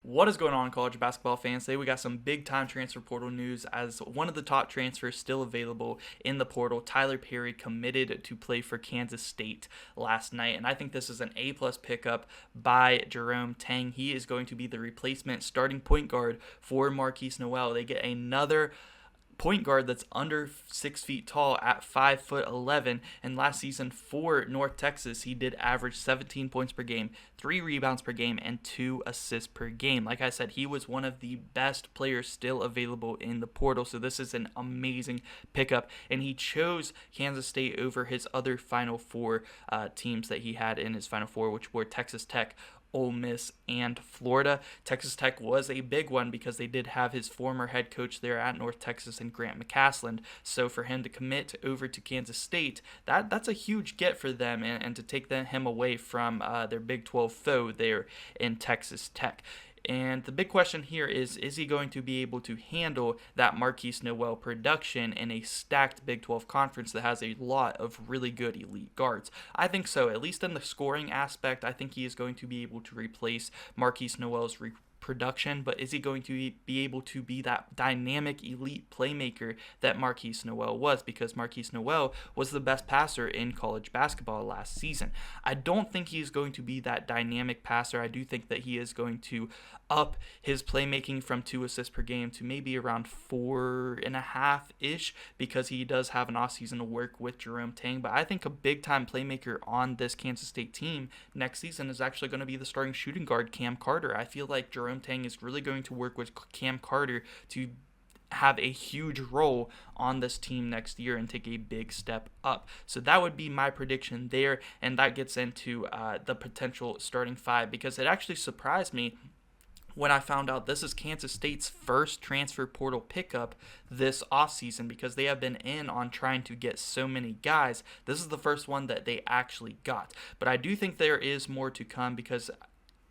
What is going on, college basketball fans? Today we got some big time transfer portal news as one of the top transfers still available in the portal, Tylor Perry, committed to play for Kansas State last night. And I think this is an A-plus pickup by Jerome Tang. He is going to be the replacement starting point guard for Marquise Noel. They get another point guard that's under 6 feet tall at 5'11", and last season for North Texas he did average 17 points per game, 3 rebounds per game, and 2 assists per game. Like I said, he was one of the best players still available in the portal, so this is an amazing pickup, and he chose Kansas State over his other Final Four teams that he had in his Final Four, which were Texas Tech, Ole Miss, and Florida. Texas Tech was a big one because they did have his former head coach there at North Texas and Grant McCasland. So for him to commit over to Kansas State, that's a huge get for them, and to take him away from their Big 12 foe there in Texas Tech. And the big question here is he going to be able to handle that Marquise Noel production in a stacked Big 12 conference that has a lot of really good elite guards? I think so, at least in the scoring aspect. I think he is going to be able to replace Marquise Noel's production, but is he going to be able to be that dynamic elite playmaker that Marquise Noel was? Because Marquise Noel was the best passer in college basketball last season. I don't think he's going to be that dynamic passer. I do think that he is going to up his playmaking from 2 assists per game to maybe around 4.5-ish, because he does have an offseason to work with Jerome Tang. But I think a big time playmaker on this Kansas State team next season is actually going to be the starting shooting guard, Cam Carter. I feel like Jerome Tang is really going to work with Cam Carter to have a huge role on this team next year and take a big step up. So that would be my prediction there, and that gets into the potential starting 5, because it actually surprised me when I found out this is Kansas State's first transfer portal pickup this offseason, because they have been in on trying to get so many guys. This is the first one that they actually got. But I do think there is more to come, because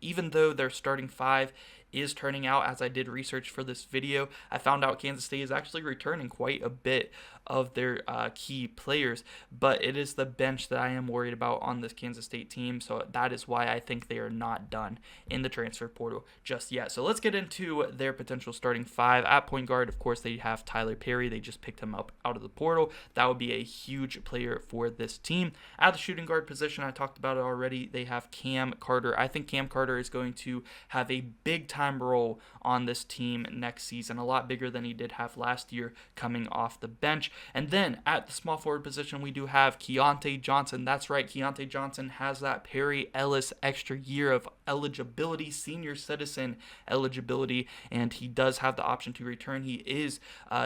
even though their starting 5 is turning out, as I did research for this video, I found out Kansas State is actually returning quite a bit of their key players, but it is the bench that I am worried about on this Kansas State team, so that is why I think they are not done in the transfer portal just yet. So let's get into their potential starting 5. At point guard, of course, they have Tylor Perry. They just picked him up out of the portal. That would be a huge player for this team. At the shooting guard position, I talked about it already, they have Cam Carter. I think Cam Carter is going to have a big time role on this team next season, a lot bigger than he did have last year coming off the bench. And then at the small forward position, we do have Keontae Johnson. That's right, Keontae Johnson has that Perry Ellis extra year of eligibility, senior citizen eligibility, and he does have the option to return. He is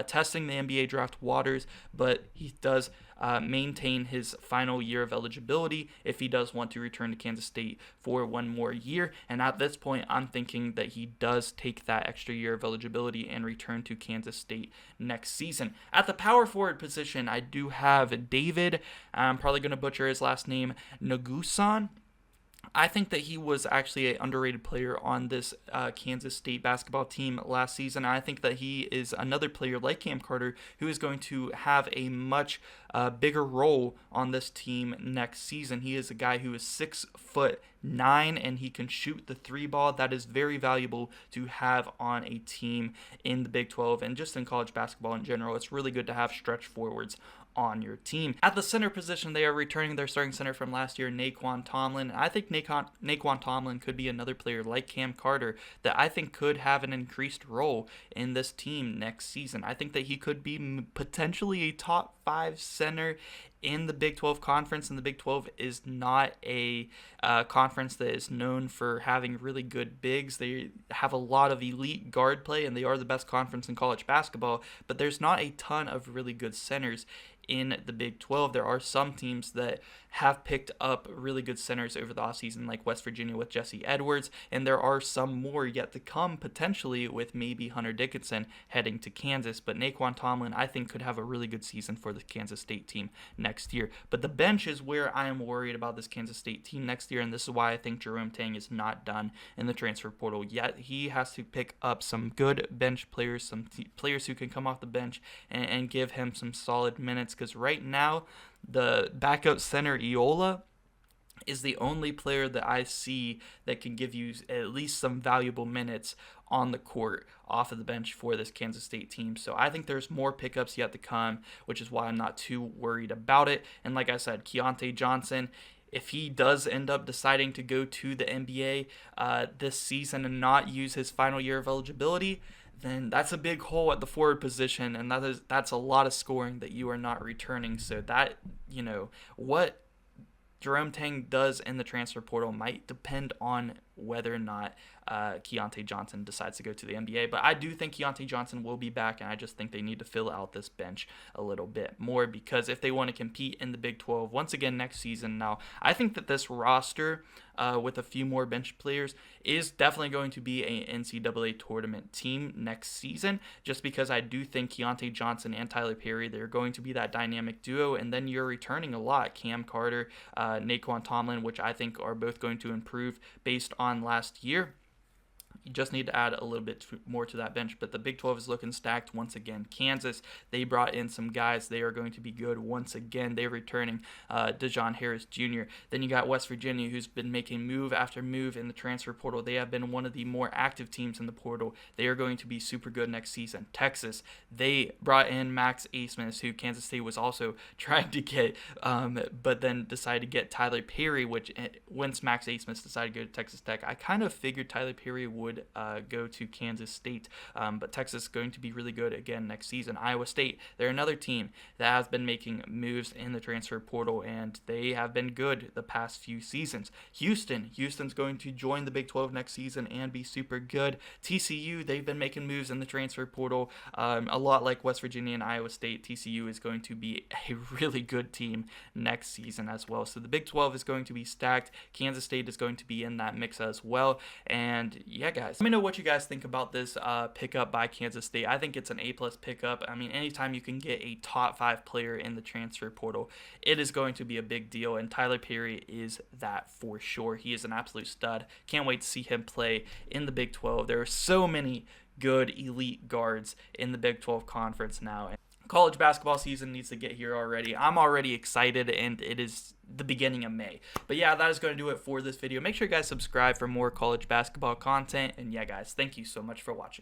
testing the NBA draft waters, but he does maintain his final year of eligibility if he does want to return to Kansas State for one more year. And at this point, I'm thinking that he does take that extra year of eligibility and return to Kansas State next season. At the power forward position, I do have David, I'm probably going to butcher his last name, Nagusan. I think that he was actually an underrated player on this Kansas State basketball team last season. I think that he is another player like Cam Carter who is going to have a much bigger role on this team next season. He is a guy who is 6'9", and he can shoot the 3 ball. That is very valuable to have on a team in the Big 12 and just in college basketball in general. It's really good to have stretch forwards on your team. At the center position, they are returning their starting center from last year, Naquan Tomlin. I think Naquan Tomlin could be another player like Cam Carter that I think could have an increased role in this team next season. I think that he could be potentially a top 5 center in the Big 12 conference, and the Big 12 is not a conference that is known for having really good bigs. They have a lot of elite guard play, and they are the best conference in college basketball, but there's not a ton of really good centers in the Big 12. There are some teams that have picked up really good centers over the offseason, like West Virginia with Jesse Edwards, and there are some more yet to come, potentially with maybe Hunter Dickinson heading to Kansas. But Naquan Tomlin, I think, could have a really good season for the Kansas State team next year. But the bench is where I am worried about this Kansas State team next year, and this is why I think Jerome Tang is not done in the transfer portal yet. He has to pick up some good bench players, some players who can come off the bench and give him some solid minutes, because right now the backup center Iola is the only player that I see that can give you at least some valuable minutes on the court off of the bench for this Kansas State team. So I think there's more pickups yet to come, which is why I'm not too worried about it. And like I said, Keontae Johnson, if he does end up deciding to go to the NBA this season and not use his final year of eligibility, then that's a big hole at the forward position, and that's a lot of scoring that you are not returning. So that, what Jerome Tang does in the transfer portal might depend on whether or not Keontae Johnson decides to go to the NBA. But I do think Keontae Johnson will be back, and I just think they need to fill out this bench a little bit more, because if they want to compete in the Big 12 once again next season, now I think that this roster with a few more bench players is definitely going to be a NCAA tournament team next season, just because I do think Keontae Johnson and Tylor Perry, they're going to be that dynamic duo, and then you're returning a lot. Cam Carter, Naquan Tomlin, which I think are both going to improve based on last year. You just need to add a little bit more to that bench. But the Big 12 is looking stacked once again. Kansas, they brought in some guys. They are going to be good once again. They're returning DeJon Harris Jr. Then you got West Virginia, who's been making move after move in the transfer portal. They have been one of the more active teams in the portal. They are going to be super good next season. Texas, they brought in Max Asmus, who Kansas State was also trying to get, but then decided to get Tylor Perry, which once Max Asmus decided to go to Texas Tech, I kind of figured Tylor Perry would go to Kansas State, but Texas is going to be really good again next season. Iowa State, they're another team that has been making moves in the transfer portal, and they have been good the past few seasons. Houston's going to join the Big 12 next season and be super good. TCU, they've been making moves in the transfer portal, a lot like West Virginia and Iowa State. TCU is going to be a really good team next season as well. So the Big 12 is going to be stacked. Kansas State is going to be in that mix as well. And yeah, guys, let me know what you guys think about this pickup by Kansas State. I think it's an A+ pickup. I mean, anytime you can get a top 5 player in the transfer portal, it is going to be a big deal, and Tylor Perry is that for sure. He is an absolute stud. Can't wait to see him play in the Big 12. There are so many good elite guards in the Big 12 conference now. College basketball season needs to get here already. I'm already excited, and it is the beginning of May. But yeah, that is going to do it for this video. Make sure you guys subscribe for more college basketball content. And yeah, guys, thank you so much for watching.